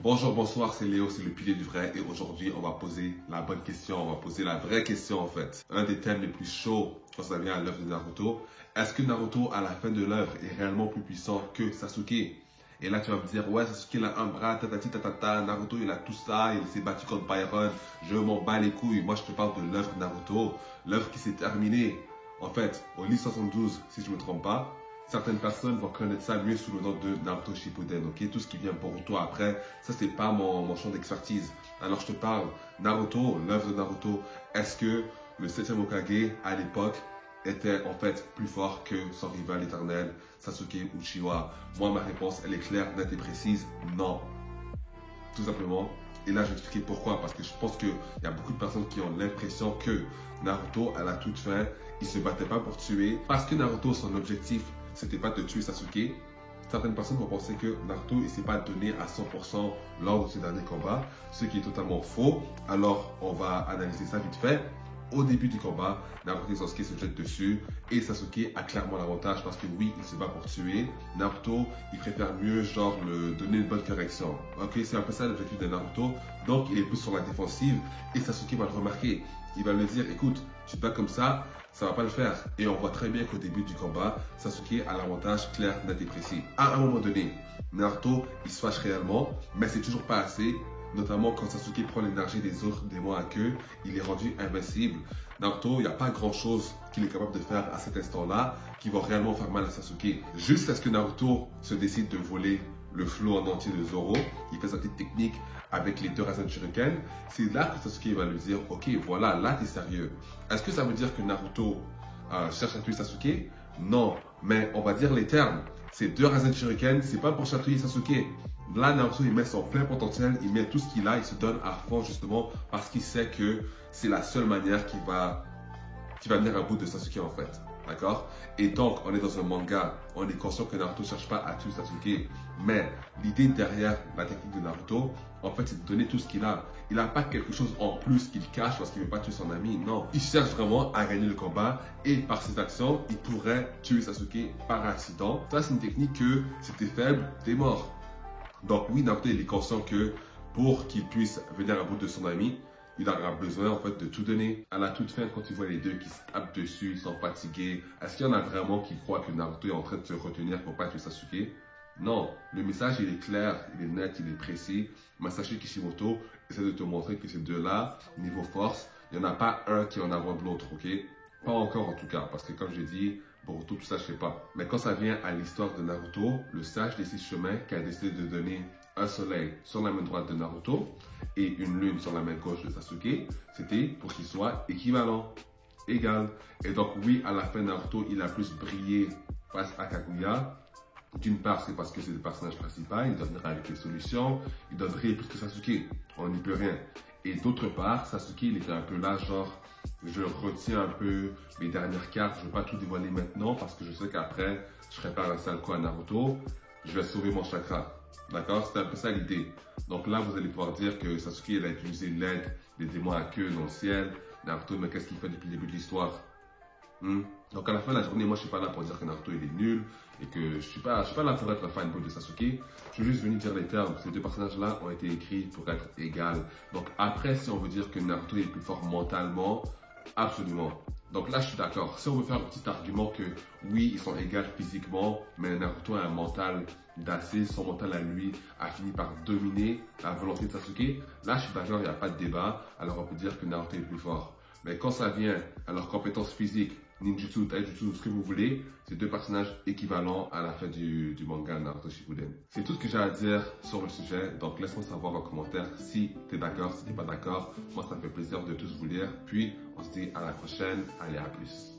Bonjour, bonsoir, c'est Léo, c'est le pilier du vrai et aujourd'hui on va poser la bonne question, on va poser la vraie question en fait. Un des thèmes les plus chauds quand ça vient à l'œuvre de Naruto. Est-ce que Naruto à la fin de l'œuvre est réellement plus puissant que Sasuke? Et là tu vas me dire, ouais Sasuke il a un bras, tatati tatata, Naruto il a tout ça, il s'est battu contre Byron, je m'en bats les couilles. Moi je te parle de l'œuvre Naruto, l'œuvre qui s'est terminée. En fait, au livre 72, si je ne me trompe pas, certaines personnes vont connaître ça mieux sous le nom de Naruto Shippuden, ok? Tout ce qui vient Boruto après, ça c'est pas mon champ d'expertise. Alors je te parle, Naruto, l'œuvre de Naruto, est-ce que le 7e Hokage à l'époque était en fait plus fort que son rival éternel, Sasuke Uchiwa? Moi ma réponse elle est claire, nette et précise, non. Tout simplement. Et là, je vais expliquer pourquoi. Parce que je pense qu'il y a beaucoup de personnes qui ont l'impression que Naruto, à la toute fin, il se battait pas pour tuer. Parce que Naruto, son objectif, c'était pas de tuer Sasuke. Certaines personnes vont penser que Naruto, il s'est pas donné à 100% lors de ce dernier combat. Ce qui est totalement faux. Alors, on va analyser ça vite fait. Au début du combat, Naruto et Sasuke se jettent dessus et Sasuke a clairement l'avantage parce que oui, il se bat pour tuer. Naruto, il préfère mieux genre le donner une bonne correction. Ok, c'est un peu ça l'objectif de Naruto. Donc il est plus sur la défensive et Sasuke va le remarquer. Il va lui dire, écoute, tu te bats comme ça va pas le faire. Et on voit très bien qu'au début du combat, Sasuke a l'avantage clair, net et précis. À un moment donné, Naruto, il se fâche réellement, mais c'est toujours pas assez. Notamment quand Sasuke prend l'énergie des autres démons à queue, il est rendu invincible. Naruto, il n'y a pas grand chose qu'il est capable de faire à cet instant-là qui va réellement faire mal à Sasuke. Juste à ce que Naruto se décide de voler le flot en entier de Zoro, il fait sa petite technique avec les deux Rasen Shuriken, c'est là que Sasuke va lui dire, ok, voilà, là t'es sérieux. Est-ce que ça veut dire que Naruto cherche à tuer Sasuke? Non, mais on va dire les termes. Ces deux Rasen Shuriken, c'est pas pour chatouiller Sasuke. Là, Naruto, il met son plein potentiel, il met tout ce qu'il a, il se donne à fond justement parce qu'il sait que c'est la seule manière qui va venir à bout de Sasuke en fait. D'accord? Et donc, on est dans un manga, on est conscient que Naruto ne cherche pas à tuer Sasuke, mais l'idée derrière la technique de Naruto, en fait, c'est de donner tout ce qu'il a. Il n'a pas quelque chose en plus qu'il cache parce qu'il ne veut pas tuer son ami, non. Il cherche vraiment à gagner le combat et par ses actions, il pourrait tuer Sasuke par accident. Ça, c'est une technique que si t'es faible, t'es mort. Donc oui, Naruto, il est conscient que pour qu'il puisse venir à bout de son ami, il aura besoin en fait de tout donner. À la toute fin, quand tu vois les deux qui se tapent dessus, ils sont fatigués, est-ce qu'il y en a vraiment qui croient que Naruto est en train de se retenir pour pas tuer Sasuke? Non, le message il est clair, il est net, il est précis. Masashi Kishimoto essaie de te montrer que ces deux-là, niveau force, il n'y en a pas un qui est en avant de l'autre, ok? Pas encore en tout cas, parce que comme j'ai dit, Boruto, tout ça, je sais pas. Mais quand ça vient à l'histoire de Naruto, le sage des 6 chemins qui a décidé de donner un soleil sur la main droite de Naruto et une lune sur la main gauche de Sasuke, c'était pour qu'ils soient équivalents, égal. Et donc oui, à la fin, Naruto, il a plus brillé face à Kaguya. D'une part, c'est parce que c'est le personnage principal, il doit venir avec les solutions, il doit briller plus que Sasuke, on n'y peut rien. Et d'autre part, Sasuke, il était un peu là, genre, je retiens un peu mes dernières cartes, je ne veux pas tout dévoiler maintenant parce que je sais qu'après, je ferai pas un sale coup à Naruto, je vais sauver mon chakra. D'accord? C'était un peu ça l'idée. Donc là, vous allez pouvoir dire que Sasuke, il a utilisé l'aide des démons à queue dans le ciel. Naruto, mais qu'est-ce qu'il fait depuis le début de l'histoire? Donc à la fin de la journée, moi je suis pas là pour dire que Naruto il est nul et que je suis pas là pour être un fanboy de Sasuke. Je veux juste venir dire les termes. Ces deux personnages-là ont été écrits pour être égaux. Donc après, si on veut dire que Naruto est plus fort mentalement, absolument. Donc là, je suis d'accord. Si on veut faire un petit argument que oui, ils sont égaux physiquement, mais Naruto a un mental d'acier, son mental à lui a fini par dominer la volonté de Sasuke. Là, je suis d'accord, il n'y a pas de débat. Alors on peut dire que Naruto est plus fort. Mais quand ça vient à leurs compétences physiques, ninjutsu, taijutsu, ce que vous voulez, c'est deux personnages équivalents à la fin du manga Naruto Shippuden. C'est tout ce que j'ai à dire sur le sujet, donc laisse-moi savoir en commentaire si tu es d'accord, si tu n'es pas d'accord. Moi, ça me fait plaisir de tous vous lire. Puis, on se dit à la prochaine. Allez, à plus.